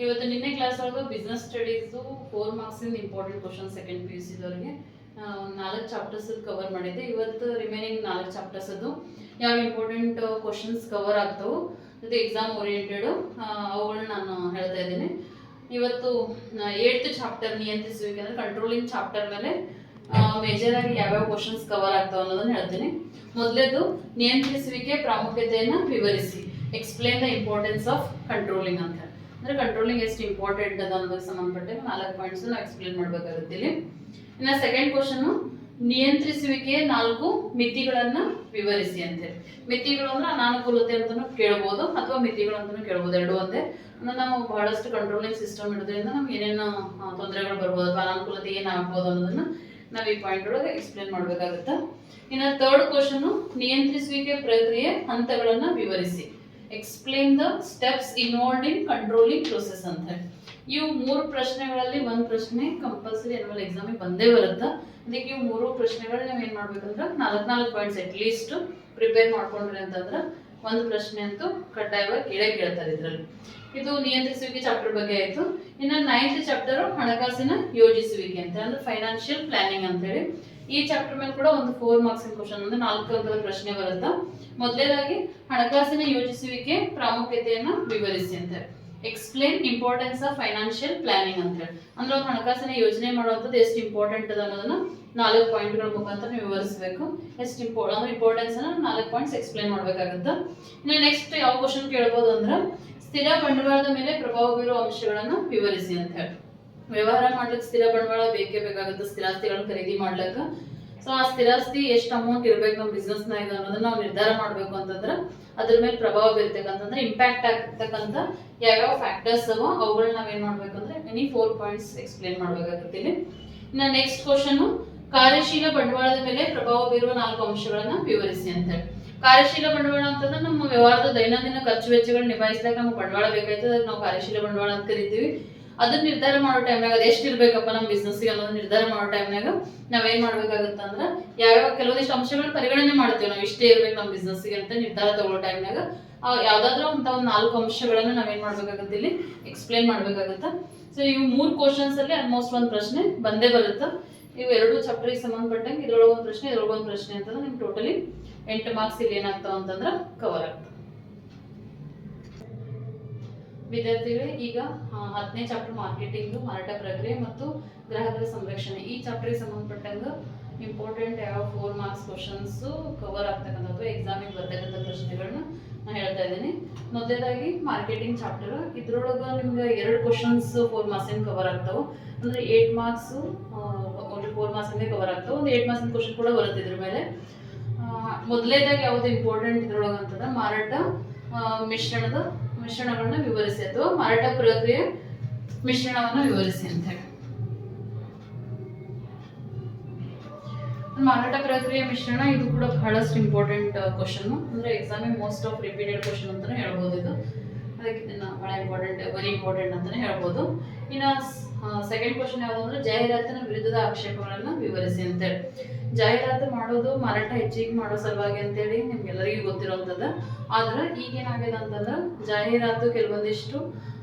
ಇವತ್ತು ನಿನ್ನೆ ಕ್ಲಾಸ್ ಒಳಗೆ ಬಿಸ್ನೆಸ್ ಸ್ಟಡೀಸು 4 ಮಾರ್ಕ್ಸ್ ಇಂದ important question second P U ಸಿದವರಿಗೆ 4 ಚಾಪ್ಟರ್ಸ್ ಕವರ್ ಮಾಡಿದ್ದೆ. ಇವತ್ತು ರಿಮೈನಿಂಗ್ 4 ಚಾಪ್ಟರ್ಸ್ ಅದು ಯಾವ ಇಂಪಾರ್ಟೆಂಟ್ ಕ್ವಶನ್ಸ್ ಕವರ್ ಆಗ್ತವೆ ಇದು ಎಕ್ಸಾಮ್ ಓರಿಯೆಂಟೆಡ್ ಅವುಗಳನ್ನ ನಾನು ಹೇಳ್ತಾ ಇದ್ದೀನಿ. ಇವತ್ತು 8th ಚಾಪ್ಟರ್ ನಿಯಂತ್ರಿಸುವಿಕೆ ಅಂದರೆ ಕಂಟ್ರೋಲಿಂಗ್ ಚಾಪ್ಟರ್ ಮೇಲೆ ಮೇಜರ್ ಆಗಿ ಯಾವ್ಯಾವ ಕ್ವಶನ್ಸ್ ಕವರ್ ಆಗ್ತಾವ ಅನ್ನೋದನ್ನ ಹೇಳ್ತೀನಿ. ಮೊದಲೇದು ನಿಯಂತ್ರಿಸುವಿಕೆ ಪ್ರಾಮುಖ್ಯತೆಯನ್ನು ವಿವರಿಸಿ, explain the importance of controlling ಅಂತ. ಅಂದ್ರೆ ಕಂಟ್ರೋಲಿಂಗ್ ಎಷ್ಟು ಇಂಪಾರ್ಟೆಂಟ್ ಅದ ಅನ್ನೋದಕ್ಕೆ ಸಂಬಂಧಪಟ್ಟ 4 ಪಾಯಿಂಟ್ಸ್ ನಾವು ಎಕ್ಸ್ಪ್ಲೇನ್ ಮಾಡಬೇಕಾಗುತ್ತೆ ಇಲ್ಲಿ. ಇನ್ನು ಸೆಕೆಂಡ್ ಕ್ವಶನ್, ನಿಯಂತ್ರಿಸುವಿಕೆಯ 4 ಮಿತಿಗಳನ್ನ ವಿವರಿಸಿ ಅಂತೇಳಿ. ಮಿತಿಗಳು ಅಂದ್ರೆ ಅನಾನುಕೂಲತೆ ಅಂತಾನು ಕೇಳಬಹುದು ಅಥವಾ ಮಿತಿಗಳು ಅಂತಾನು ಕೇಳಬಹುದು, ಎರಡು ಒಂದೇ. ಅಂದ್ರೆ ನಾವು ಬಹಳಷ್ಟು ಕಂಟ್ರೋಲಿಂಗ್ ಸಿಸ್ಟಮ್ ಇರೋದ್ರಿಂದ ನಮ್ಗೆ ಏನೇನು ತೊಂದರೆಗಳು ಬರ್ಬೋದು ಅಥವಾ ಅನಾನುಕೂಲತೆ ಏನಾಗ್ಬೋದು ಅನ್ನೋದನ್ನ ನಾವು ಈ ಪಾಯಿಂಟ್ ಒಳಗೆ ಎಕ್ಸ್ಪ್ಲೇನ್ ಮಾಡಬೇಕಾಗುತ್ತೆ. ಇನ್ನು ಥರ್ಡ್ ಕ್ವಶನ್, ನಿಯಂತ್ರಿಸುವಿಕೆ ಪ್ರಕ್ರಿಯೆ ಹಂತಗಳನ್ನ ವಿವರಿಸಿ, explain the steps involved in controlling process ಅಂತ ಹೇಳಿ. ಇವು 3 ಪ್ರಶ್ನೆಗಳಲ್ಲಿ ಒಂದು ಪ್ರಶ್ನೆ ಕಂಪಲ್ಸರಿ ಅನ್ವಲ್ ಎಕ್ಸಾಮಿಗೆ ಬಂದೇ ಬರುತ್ತೆ. ಅದಕ್ಕೆ ಇವು 3 ಪ್ರಶ್ನೆಗಳು ನೀವು ಏನ್ ಮಾಡ್ಬೇಕಂದ್ರೆ 4 ಪಾಯಿಂಟ್ಸ್ ಅಟ್ ಲೀಸ್ಟ್ ಪ್ರಿಪೇರ್ ಮಾಡ್ಕೊಂಡ್ರಿ ಅಂತಂದ್ರೆ ಒಂದು ಪ್ರಶ್ನೆ ಅಂತೂ ಕಡ್ಡಾಯವಾಗಿ ಕೇಳ್ತಾರೆ ಇದ್ರಲ್ಲಿ. ಇದು ನಿಯಂತ್ರಿಸುವಿಕೆ ಚಾಪ್ಟರ್ ಬಗ್ಗೆ ಆಯ್ತು. ಇನ್ನು 9th ಚಾಪ್ಟರ್ ಹಣಕಾಸಿನ ಯೋಜಿಸುವಿಕೆ ಅಂತ ಅಂದ್ರೆ ಫೈನಾನ್ಷಿಯಲ್ ಪ್ಲಾನಿಂಗ್ ಅಂತ ಹೇಳಿ. ಈ ಚಾಪ್ಟರ್ ಮೇಲೆ ಕೂಡ ಒಂದು 4 ಮಾರ್ಕ್ಸ್ ಕ್ವಶನ್ ಅಂದ್ರೆ 4 ಅಂಕದ ಪ್ರಶ್ನೆ ಬರುತ್ತೆ. ಮೊದಲೇದಾಗಿ ಹಣಕಾಸಿನ ಯೋಜಿಸುವಿಕೆ ಪ್ರಾಮುಖ್ಯತೆಯನ್ನ ವಿವರಿಸಿ ಅಂತ ಹೇಳಿ, explain importance of financial planning ಅಂತ ಹೇಳಿ. ಅಂದ್ರೆ ಒಂದು ಹಣಕಾಸಿನ ಯೋಜನೆ ಮಾಡುವಂಥದ್ದು ಎಷ್ಟು ಇಂಪಾರ್ಟೆಂಟ್ ಅದ ಅನ್ನೋದನ್ನ 4 ಪಾಯಿಂಟ್ಗಳ ಮುಖಾಂತರ ನೀವು ವಿವರಿಸಬೇಕು. ಎಷ್ಟು ಇಂಪಾರ್ಟೆನ್ಸ್ ಅನ್ನ 4 ಪಾಯಿಂಟ್ಸ್ ಎಕ್ಸ್ಪ್ಲೇನ್ ಮಾಡ್ಬೇಕಾಗುತ್ತೆ. ಇನ್ನು ನೆಕ್ಸ್ಟ್ ಯಾವ ಕ್ವಶನ್ ಕೇಳಬಹುದು ಅಂದ್ರೆ ಸ್ಥಿರ ಬಂಡವಾಳದ ಮೇಲೆ ಪ್ರಭಾವ ಬೀರುವ ಅಂಶಗಳನ್ನ ವಿವರಿಸಿ ಅಂತ ಹೇಳಿ. ವ್ಯವಹಾರ ಮಾಡ್ಲಿಕ್ಕೆ ಸ್ಥಿರ ಬಂಡವಾಳ ಬೇಕೇ ಬೇಕಾಗುತ್ತೆ, ಸ್ಥಿರಾಸ್ತಿಗಳನ್ನ ಖರೀದಿ ಮಾಡ್ಲಿಕ್ಕೆ. ಸೊ ಆ ಸ್ಥಿರಾಸ್ತಿ ಎಷ್ಟು ಅಮೌಂಟ್ ಇರ್ಬೇಕು ನಮ್ಮ ಬಿಸ್ನೆಸ್ ನಾಗ ಅನ್ನೋದನ್ನ ನಾವು ನಿರ್ಧಾರ ಮಾಡ್ಬೇಕು ಅಂತಂದ್ರೆ ಅದ್ರ ಮೇಲೆ ಪ್ರಭಾವ ಬೀರ್ತಕ್ಕಂತಂದ್ರೆ ಇಂಪ್ಯಾಕ್ಟ್ ಆಗ್ತಕ್ಕಂತ ಯಾವ್ಯಾವ ಫ್ಯಾಕ್ಟರ್ಸ್ ಅವ ಅವುಗಳನ್ನ ನಾವೇನ್ ಮಾಡ್ಬೇಕಂದ್ರೆ ಎನಿ 4 ಪಾಯಿಂಟ್ಸ್ ಎಕ್ಸ್ಪ್ಲೇನ್ ಮಾಡ್ಬೇಕಾಗುತ್ತೆ ಇಲ್ಲಿ. ಇನ್ನ ನೆಕ್ಸ್ಟ್ ಕ್ವಶನ್, ಕಾರ್ಯಶೀಲ ಬಂಡವಾಳದ ಮೇಲೆ ಪ್ರಭಾವ ಬೀರುವ 4 ಅಂಶಗಳನ್ನ ವಿವರಿಸಿ ಅಂತ ಹೇಳಿ. ಕಾರ್ಯಶೀಲ ಬಂಡವಾಳ ಅಂತಂದ್ರೆ ನಮ್ಮ ವ್ಯವಹಾರದ ದೈನಂದಿನ ಖರ್ಚು ವೆಚ್ಚಗಳನ್ನ ನಿಭಾಯಿಸಿದಾಗ ನಮ್ಗೆ ಬಂಡವಾಳ ಬೇಕಾಯ್ತದೆ, ಅದಕ್ಕೆ ನಾವು ಕಾರ್ಯಶೀಲ ಬಂಡವಾಳ ಅಂತ ಕರಿತೀವಿ. ಅದನ್ನ ನಿರ್ಧಾರ ಮಾಡೋ ಟೈಮ್ನಾಗ ಅದು ಎಷ್ಟು ಇರ್ಬೇಕಪ್ಪ ನಮ್ಮ ಬಿಸ್ನೆಸ್ಗೆ ಅನ್ನೋದು ನಿರ್ಧಾರ ಮಾಡೋ ಟೈಮ್ನಾಗ ನಾವೇನ್ ಮಾಡ್ಬೇಕಾಗುತ್ತೆ ಅಂದ್ರೆ ಯಾವ್ಯಾವ ಕೆಲವೊಂದಿಷ್ಟು ಅಂಶಗಳನ್ನ ಪರಿಗಣನೆ ಮಾಡ್ತೀವಿ. ನಾವು ಇಷ್ಟೇ ಇರ್ಬೇಕು ನಮ್ಮ ಬಿಸ್ನೆಸ್ಗೆ ಅಂತ ನಿರ್ಧಾರ ತಗೊಳ್ಳೋ ಟೈಮ್ನಾಗ ಯಾವ್ದಾದ್ರು ಅಂತ ಒಂದು 4 ಅಂಶಗಳನ್ನ ನಾವೇನ್ ಮಾಡ್ಬೇಕಾಗುತ್ತೆ ಇಲ್ಲಿ ಎಕ್ಸ್ಪ್ಲೇನ್ ಮಾಡ್ಬೇಕಾಗುತ್ತೆ. ಸೊ ಇವು 3 ಕ್ವಶನ್ಸ್ ಅಲ್ಲಿ ಆಲ್ಮೋಸ್ಟ್ ಒಂದು ಪ್ರಶ್ನೆ ಬಂದೇ ಬರುತ್ತೆ. ಇವು 2 ಚಾಪ್ಟರ್ಗೆ ಸಂಬಂಧಪಟ್ಟಂಗೆ ಇದ್ರೊಳಗೆ ಒಂದು ಪ್ರಶ್ನೆ ಇದ್ರೊಳಗೆ ಒಂದು ಪ್ರಶ್ನೆ ಅಂತಂದ್ರೆ ನಿಮ್ಗೆ ಟೋಟಲಿ 8 ಮಾರ್ಕ್ಸ್ ಇಲ್ಲಿ ಏನಾಗ್ತಾವ ಅಂತಂದ್ರೆ ಕವರ್ ಆಗ್ತವೆ. ವಿದ್ಯಾರ್ಥಿಗಳೇ, ಈಗ 10ನೇ ಚಾಪ್ಟರ್ ಮಾರ್ಕೆಟಿಂಗ್, ಮಾರಾಟ ಪ್ರಕ್ರಿಯೆ ಮತ್ತು ಗ್ರಾಹಕರ ಸಂರಕ್ಷಣೆ. ಈ ಚಾಪ್ಟರ್ಗೆ ಸಂಬಂಧಪಟ್ಟಂಗ ಇಂಪಾರ್ಟೆಂಟ್ ಯಾವ 4 ಮಾರ್ಕ್ಸ್ ಕ್ವಶನ್ಸ್ ಕವರ್ ಆಗ್ತಕ್ಕಂಥದ್ದು ಎಕ್ಸಾಮಿಗೆ ಬರ್ತಕ್ಕಂಥ ಪ್ರಶ್ನೆಗಳನ್ನ ನಾನು ಹೇಳ್ತಾ ಇದ್ದೀನಿ. ಮೊದಲೇದಾಗಿ ಮಾರ್ಕೆಟಿಂಗ್ ಚಾಪ್ಟರ್, ಇದ್ರೊಳಗೆ ನಿಮ್ಗೆ 2 ಕ್ವಶನ್ಸ್ 4 ಮಾರ್ಕ್ಸ್ ಕವರ್ ಆಗ್ತಾವೆ. ಅಂದ್ರೆ 8 ಮಾರ್ಕ್ಸ್ 4 ಮಾರ್ಕ್ಸ್ ಕವರ್ ಆಗ್ತಾವೆ. ಒಂದು 8 ಮಾರ್ಕ್ಸ್ ಕ್ವಶನ್ ಕೂಡ ಬರುತ್ತೆ ಇದ್ರ ಮೇಲೆ. ಮೊದಲೇದಾಗಿ ಯಾವ್ದು ಇಂಪಾರ್ಟೆಂಟ್ ಇದ್ರೊಳಗೆ ಅಂತಂದ್ರೆ ಮಾರಾಟ ಮಿಶ್ರಣಗಳನ್ನ ವಿವರಿಸಿ ಅಥವಾ ಮಾರಾಟ ಪ್ರಕ್ರಿಯೆ ಮಿಶ್ರಣವನ್ನ ವಿವರಿಸಿ ಅಂತ ಹೇಳಿ. ಮಾರಾಟ ಪ್ರಕ್ರಿಯೆ ಮಿಶ್ರಣ ಇದು ಕೂಡ ಬಹಳಷ್ಟು ಇಂಪಾರ್ಟೆಂಟ್ ಕ್ವಶನ್. ಅಂದ್ರೆ ಎಕ್ಸಾಮಿಗೆ ಮೋಸ್ಟ್ ಆಫ್ ರಿಪೀಟೆಡ್ ಕ್ವಶನ್ ಅಂತಾನೆ ಹೇಳ್ಬೋದು ಇದು. ಅದಕ್ಕೆ ಇದನ್ನ ಬಹಳ ಇಂಪಾರ್ಟೆಂಟ್, ವೆರಿ ಇಂಪಾರ್ಟೆಂಟ್ ಅಂತಾನೆ ಹೇಳ್ಬೋದು. ಇನ್ನ ಸೆಕೆಂಡ್ ಕ್ವಶನ್ ಯಾವುದು ಅಂದ್ರೆ ಜಾಹೀರಾತಿನ ವಿರುದ್ಧದ ಆಕ್ಷೇಪಗಳನ್ನ ವಿವರಿಸಿ ಅಂತ ಹೇಳಿ. ಜಾಹೀರಾತು ಮಾಡೋದು ಮಾರಾಟ ಹೆಚ್ಚಿಗೆ ಮಾಡೋ ಸಲುವಾಗಿ ಅಂತೇಳಿ ನಿಮ್ಗೆಲ್ಲರಿಗೂ ಗೊತ್ತಿರೋಂಥದ್ದು. ಆದ್ರೆ ಈಗೇನಾಗಿದೆ ಅಂತಂದ್ರೆ ಜಾಹೀರಾತು ಕೆಲವೊಂದಿಷ್ಟು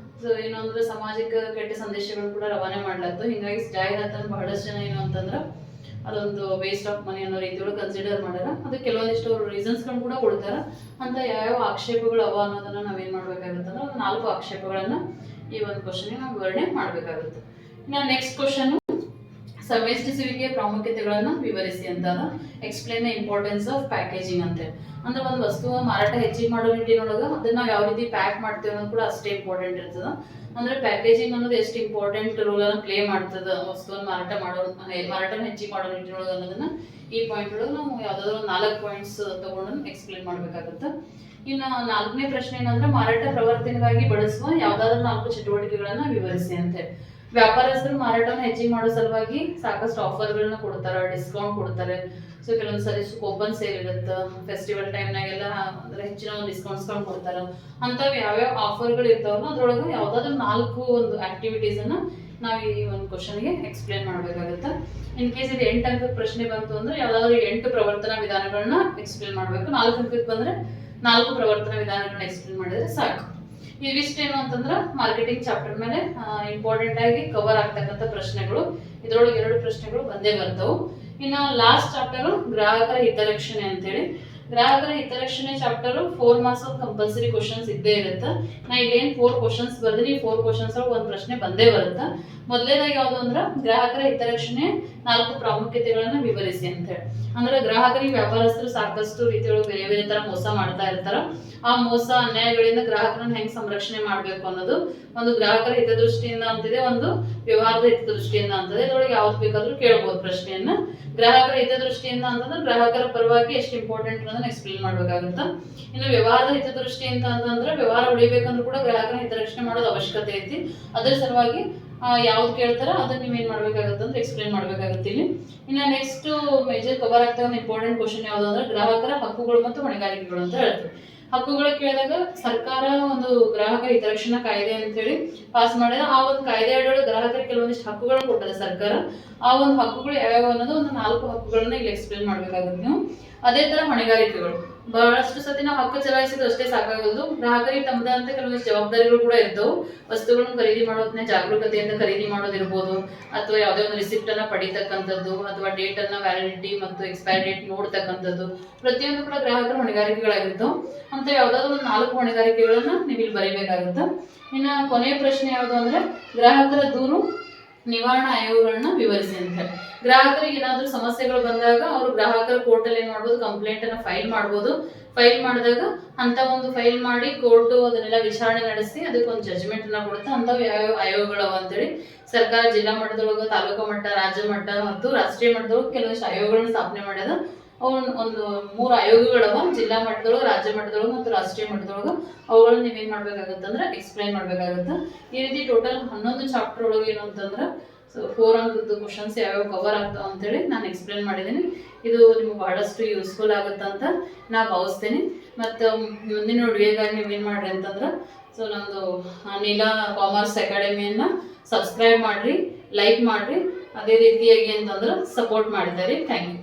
ಏನು ಅಂದ್ರೆ ಸಮಾಜಕ್ಕೆ ಕೆಟ್ಟ ಸಂದೇಶಗಳು ಕೂಡ ರವಾನೆ ಮಾಡ್ಲತ್ತು. ಹಿಂಗಾಗಿ ಜಾಹೀರಾತನ್ನು ಬಹಳಷ್ಟು ಜನ ಏನು ಅಂತಂದ್ರೆ ಅದೊಂದು ವೇಸ್ಟ್ ಆಫ್ ಮನಿ ಅನ್ನೋ ರೀತಿಯೊಳಗೆ ಕನ್ಸಿಡರ್ ಮಾಡ್ಯಾರ. ಅದಕ್ಕೆ ಕೆಲವೊಂದಿಷ್ಟು ರೀಸನ್ಸ್ಗಳನ್ನ ಕೂಡ ಕೊಡ್ತಾರ. ಅಂತ ಯಾವ್ಯಾವ ಆಕ್ಷೇಪಗಳು ಅವ ಅನ್ನೋದನ್ನ ನಾವೇನ್ ಮಾಡ್ಬೇಕಾಗುತ್ತೆ ಅಂದ್ರೆ 4 ಆಕ್ಷೇಪಗಳನ್ನ ಈ ಒಂದು ಕ್ವಶನ್ಗೆ ನಾವು ವಿವರಣೆ ಮಾಡ್ಬೇಕಾಗುತ್ತೆ. ಇನ್ನು ನೆಕ್ಸ್ಟ್ ಕ್ವಶನ್, ಸಂವೇಷ್ಟಿಸುವಿಕೆಯ ಪ್ರಾಮುಖ್ಯತೆಗಳನ್ನ ವಿವರಿಸಿ ಅಂತ, explain the importance of packaging ಅಂತ ಹೇಳಿ. ಅಂದ್ರೆ ಒಂದು ವಸ್ತುವ ಮಾರಾಟ ಹೆಚ್ಚಿಗೆ ಮಾಡೋ ನಿಟ್ಟಿನೊಳಗ ಅದನ್ನ ನಾವು ಯಾವ ರೀತಿ ಪ್ಯಾಕ್ ಮಾಡ್ತೇವೆ ಅನ್ನೋದು ಕೂಡ ಅಷ್ಟೇ ಇಂಪಾರ್ಟೆಂಟ್ ಇರ್ತದ. ಅಂದ್ರೆ ಪ್ಯಾಕೇಜಿಂಗ್ ಅನ್ನೋದು ಎಷ್ಟು ಇಂಪಾರ್ಟೆಂಟ್ ರೋಲ್ ಅನ್ನ ಪ್ಲೇ ಮಾಡ್ತದ ವಸ್ತುವನ್ನು ಮಾರಾಟನ ಹೆಚ್ಚಿಗೆ ಮಾಡೋ ನಿಟ್ಟಿನೊಳಗ ಅನ್ನೋದನ್ನ ಈ ಪಾಯಿಂಟ್ ಒಳಗೆ ನಾವು ಯಾವ್ದಾದ್ರು 4 ಪಾಯಿಂಟ್ಸ್ ತಗೊಂಡು ಎಕ್ಸ್ಪ್ಲೇನ್ ಮಾಡ್ಬೇಕಾಗುತ್ತೆ. ಇನ್ನು 4ನೇ ಪ್ರಶ್ನೆ ಏನಂದ್ರೆ ಮಾರಾಟ ಪ್ರವರ್ತನೆಗಾಗಿ ಬಳಸುವ ಯಾವ್ದಾದ್ರು 4 ಚಟುವಟಿಕೆಗಳನ್ನ ವಿವರಿಸಿ ಅಂತ ಹೇಳಿ. ವ್ಯಾಪಾರಸ್ಥರು ಮಾರಾಟವನ್ನು ಹೆಚ್ಚಿಗೆ ಮಾಡೋ ಸಲುವಾಗಿ ಸಾಕಷ್ಟು ಆಫರ್ಗಳನ್ನ ಕೊಡ್ತಾರೆ, ಡಿಸ್ಕೌಂಟ್ ಕೊಡ್ತಾರೆ. ಸೊ ಕೆಲವೊಂದು ಸರಿ ಕೂಪನ್ ಸೇಲ್ ಇರುತ್ತೆ, ಫೆಸ್ಟಿವಲ್ ಟೈಮ್ನಾಗೆಲ್ಲ ಅಂದ್ರೆ ಹೆಚ್ಚಿನ ಒಂದು ಡಿಸ್ಕೌಂಟ್ಸ್ಗಳನ್ನ ಕೊಡ್ತಾರೆ. ಅಂಥವು ಯಾವ್ಯಾವ ಆಫರ್ಗಳು ಇರ್ತಾವಲ್ಲ ಅದ್ರೊಳಗೆ ಯಾವ್ದಾದ್ರು 4 ಒಂದು ಆಕ್ಟಿವಿಟೀಸ್ ಅನ್ನ ನಾವು ಈ ಒಂದು ಕ್ವಶನ್ಗೆ ಎಕ್ಸ್ಪ್ಲೇನ್ ಮಾಡ್ಬೇಕಾಗುತ್ತೆ. ಇನ್ ಕೇಸ್ ಇದು 8 ಅಂಕದ ಪ್ರಶ್ನೆ ಬಂತು ಅಂದ್ರೆ ಯಾವ್ದಾದ್ರು 8 ಪ್ರವರ್ತನಾ ವಿಧಾನಗಳನ್ನ ಎಕ್ಸ್ಪ್ಲೇನ್ ಮಾಡ್ಬೇಕು. 4 ಅಂಕಕ್ಕೆ ಬಂದ್ರೆ 4 ಪ್ರವರ್ತನಾ ವಿಧಾನಗಳನ್ನ ಎಕ್ಸ್ಪ್ಲೇನ್ ಮಾಡಿದ್ರೆ ಸಾಕು. ಇವಿಷ್ಟೇನು ಅಂತಂದ್ರೆ ಮಾರ್ಕೆಟಿಂಗ್ ಚಾಪ್ಟರ್ ಮೇಲೆ ಇಂಪಾರ್ಟೆಂಟ್ ಆಗಿ ಕವರ್ ಆಗ್ತಕ್ಕಂಥ ಪ್ರಶ್ನೆಗಳು. ಇದ್ರೊಳಗೆ 2 ಪ್ರಶ್ನೆಗಳು ಬಂದೇ ಬರ್ತವು. ಇನ್ನು ಲಾಸ್ಟ್ ಚಾಪ್ಟರ್ ಗ್ರಾಹಕರ ಹಿತರಕ್ಷಣೆ ಅಂತೇಳಿ. ಗ್ರಾಹಕರ ಹಿತರಕ್ಷಣೆ ಚಾಪ್ಟರ್ 4 ಮಾರ್ಕ್ಸ್ ಕಂಪಲ್ಸರಿ ಕ್ವಶನ್ಸ್ ಇದ್ದೇ ಇರುತ್ತೆ. ನಾ ಇಲ್ಲೇನು 4 ಕ್ವಶನ್ಸ್ ಬರ್ತೀನಿ, 4 ಕ್ವಶನ್ಸ್ ಒಳಗೆ ಒಂದು ಪ್ರಶ್ನೆ ಬಂದೇ ಬರುತ್ತೆ. ಮೊದಲನೇದಾಗಿ ಯಾವುದು ಅಂದ್ರೆ ಗ್ರಾಹಕರ ಹಿತರಕ್ಷಣೆ 4 ಪ್ರಾಮುಖ್ಯತೆಗಳನ್ನ ವಿವರಿಸಿ ಅಂತ ಹೇಳಿ. ಅಂದ್ರೆ ಗ್ರಾಹಕರಿಗೆ ವ್ಯಾಪಾರಸ್ಥರು ಸಾಕಷ್ಟು ರೀತಿಯೊಳಗೆ ಬೇರೆ ಬೇರೆ ತರ ಮೋಸ ಮಾಡ್ತಾ ಇರ್ತಾರ. ಆ ಮೋಸ ಅನ್ಯಾಯಗಳಿಂದ ಗ್ರಾಹಕರನ್ನ ಹೆಂಗ್ ಸಂರಕ್ಷಣೆ ಮಾಡ್ಬೇಕು ಅನ್ನೋದು ಒಂದು ಗ್ರಾಹಕರ ಹಿತದೃಷ್ಟಿಯಿಂದ ಅಂತಿದೆ, ಒಂದು ವ್ಯವಹಾರದ ಹಿತದೃಷ್ಟಿಯಿಂದ ಅಂತದೆ. ಇದ್ರೊಳಗೆ ಯಾವ್ದು ಬೇಕಾದ್ರೂ ಕೇಳಬಹುದು ಪ್ರಶ್ನೆಯನ್ನ. ಗ್ರಾಹಕರ ಹಿತದೃಷ್ಟಿಯಿಂದ ಅಂತಂದ್ರೆ ಗ್ರಾಹಕರ ಪರವಾಗಿ ಎಷ್ಟು ಇಂಪಾರ್ಟೆಂಟ್ ಅನ್ನೋದನ್ನ ಎಕ್ಸ್ಪ್ಲೇನ್ ಮಾಡ್ಬೇಕಾಗುತ್ತೆ. ಇನ್ನು ವ್ಯವಹಾರದ ಹಿತದೃಷ್ಟಿಯಿಂದ ಅಂತಂದ್ರೆ ವ್ಯವಹಾರ ಉಳಿಬೇಕಂದ್ರೂ ಕೂಡ ಗ್ರಾಹಕರ ಹಿತರಕ್ಷಣೆ ಮಾಡೋದು ಅವಶ್ಯಕತೆ ಐತಿ. ಅದರ ಸಲುವಾಗಿ ಯಾವ್ದು ಕೇಳ್ತಾರ ಅದನ್ನ ನೀವೇನ್ ಮಾಡ್ಬೇಕಾಗತ್ತೆ ಅಂದ್ರೆ ಎಕ್ಸ್ಪ್ಲೇನ್ ಮಾಡ್ಬೇಕಾಗತ್ತೆ ಇಲ್ಲಿ. ಇನ್ನು ನೆಕ್ಸ್ಟ್ ಮೇಜರ್ ಕವರ್ ಆಗ್ತಾ ಒಂದು ಇಂಪಾರ್ಟೆಂಟ್ ಕ್ವಶನ್ ಯಾವ್ದು ಅಂದ್ರೆ ಗ್ರಾಹಕರ ಹಕ್ಕುಗಳು ಮತ್ತು ಹೊಣೆಗಾರಿಕೆಗಳು ಅಂತ ಹೇಳ್ತೀವಿ. ಹಕ್ಕುಗಳು ಕೇಳಿದಾಗ ಸರ್ಕಾರ ಒಂದು ಗ್ರಾಹಕ ಹಿತರಕ್ಷಣಾ ಕಾಯ್ದೆ ಅಂತ ಹೇಳಿ ಪಾಸ್ ಮಾಡಿದ. ಆ ಒಂದು ಕಾಯ್ದೆ ಅಡಿಯೊಳಗೆ ಗ್ರಾಹಕರಿಗೆ ಕೆಲವೊಂದಿಷ್ಟು ಹಕ್ಕುಗಳನ್ನು ಕೊಟ್ಟದೆ ಸರ್ಕಾರ. ಆ ಒಂದು ಹಕ್ಕುಗಳು ಯಾವ್ಯಾವ ಅನ್ನೋದು ಒಂದು 4 ಹಕ್ಕುಗಳನ್ನ ಇಲ್ಲಿ ಎಕ್ಸ್ಪ್ಲೇನ್ ಮಾಡ್ಬೇಕಾಗುತ್ತೆ ನೀವು. ಅದೇ ತರ ಹೊಣೆಗಾರಿಕೆಗಳು. ಬಹಳಷ್ಟು ಸತಿ ನಾವು ಹಕ್ಕು ಚಲಾಯಿಸಿದ್ರೆ ಅಷ್ಟೇ ಸಾಕಾಗೋದು, ಗ್ರಾಹಕರಿಗೆ ತಮ್ಮದೇ ಅಂತ ಕೆಲವೊಂದಿಷ್ಟು ಜವಾಬ್ದಾರಿಗಳು ಕೂಡ ಇರ್ತವೆ. ವಸ್ತುಗಳನ್ನು ಖರೀದಿ ಮಾಡೋದನ್ನ ಜಾಗರೂಕತೆಯಿಂದ ಖರೀದಿ ಮಾಡೋದಿರ್ಬೋದು, ಅಥವಾ ಯಾವುದೇ ಒಂದು ರಿಸಿಪ್ಟ್ ಅನ್ನ ಪಡಿತಕ್ಕಂಥದ್ದು, ಅಥವಾ ಡೇಟ್ ಅನ್ನ ವ್ಯಾಲಿಡಿಟಿ ಮತ್ತು ಎಕ್ಸ್ಪೈರಿ ಡೇಟ್ ನೋಡ್ತಕ್ಕಂಥದ್ದು, ಪ್ರತಿಯೊಂದು ಕೂಡ ಗ್ರಾಹಕರ ಹೊಣೆಗಾರಿಕೆಗಳಾಗಿರ್ತಾವೆ. ಅಂತ ಯಾವ್ದಾದ್ರು ಒಂದು 4 ಹೊಣೆಗಾರಿಕೆಗಳನ್ನ ನೀವು ಇಲ್ಲಿ ಬರೀಬೇಕಾಗುತ್ತೆ. ಇನ್ನು ಕೊನೆಯ ಪ್ರಶ್ನೆ ಯಾವುದು ಅಂದ್ರೆ ಗ್ರಾಹಕರ ದೂರು ನಿವಾರಣಾ ಆಯೋಗಗಳನ್ನ ವಿವರಿಸಿ ಅಂತ ಹೇಳಿ. ಗ್ರಾಹಕರಿಗೆ ಏನಾದ್ರೂ ಸಮಸ್ಯೆಗಳು ಬಂದಾಗ ಅವರು ಗ್ರಾಹಕರ ಕೋರ್ಟ್ ಅಲ್ಲಿ ಏನ್ ಮಾಡ್ಬೋದು, ಕಂಪ್ಲೇಂಟ್ ಅನ್ನ ಫೈಲ್ ಮಾಡ್ಬೋದು. ಫೈಲ್ ಮಾಡಿದಾಗ ಅಂತ ಒಂದು ಫೈಲ್ ಮಾಡಿ ಕೋರ್ಟ್ ಅದನ್ನೆಲ್ಲ ವಿಚಾರಣೆ ನಡೆಸಿ ಅದಕ್ಕೆ ಒಂದು ಜಜ್ಮೆಂಟ್ ಅನ್ನ ಕೊಡುತ್ತೆ. ಅಂತವ್ ಯಾವ ಆಯೋಗಗಳವ ಅಂತೇಳಿ ಸರ್ಕಾರ ಜಿಲ್ಲಾ ಮಟ್ಟದೊಳಗ, ತಾಲೂಕು ಮಟ್ಟ, ರಾಜ್ಯ ಮಟ್ಟ ಮತ್ತು ರಾಷ್ಟ್ರೀಯ ಮಟ್ಟದೊಳಗೆ ಕೆಲವೊಂದಿಷ್ಟು ಆಯೋಗಗಳನ್ನ ಸ್ಥಾಪನೆ ಮಾಡ್ಯದ. ಒಂದು 3 ಆಯೋಗಗಳವ, ಜಿಲ್ಲಾ ಮಟ್ಟದೊಳಗೆ, ರಾಜ್ಯ ಮಟ್ಟದೊಳಗೆ ಮತ್ತು ರಾಷ್ಟ್ರೀಯ ಮಟ್ಟದೊಳಗೆ. ಅವುಗಳನ್ನ ನೀವೇನ್ ಮಾಡ್ಬೇಕಾಗತ್ತೆ ಅಂದ್ರೆ ಎಕ್ಸ್ಪ್ಲೈನ್ ಮಾಡ್ಬೇಕಾಗತ್ತೆ. ಈ ರೀತಿ ಟೋಟಲ್ 11 ಚಾಪ್ಟರ್ ಒಳಗೆ ಏನು ಅಂತಂದ್ರೆ 4 ಅಂಕದ ಕ್ವಶನ್ಸ್ ಯಾವ್ಯಾವ ಕವರ್ ಆಗ್ತಾವ ಅಂತೇಳಿ ನಾನು ಎಕ್ಸ್ಪ್ಲೇನ್ ಮಾಡಿದ್ದೀನಿ. ಇದು ನಿಮ್ಗೆ ಬಹಳಷ್ಟು ಯೂಸ್ಫುಲ್ ಆಗುತ್ತೆ ಅಂತ ನಾ ಭಾವಿಸ್ತೇನೆ. ಮತ್ತು ಮುಂದಿನ ವಿಡಿಯೋಗಾಗಿ ನೀವೇನು ಮಾಡ್ರಿ ಅಂತಂದ್ರೆ ನಮ್ಮದು ನೀಲಾ ಕಾಮರ್ಸ್ ಅಕಾಡೆಮಿಯನ್ನು ಸಬ್ಸ್ಕ್ರೈಬ್ ಮಾಡಿರಿ, ಲೈಕ್ ಮಾಡಿರಿ, ಅದೇ ರೀತಿಯಾಗಿ ಅಂತಂದ್ರೆ ಸಪೋರ್ಟ್ ಮಾಡಿದ್ದಾರೆ. Thank you.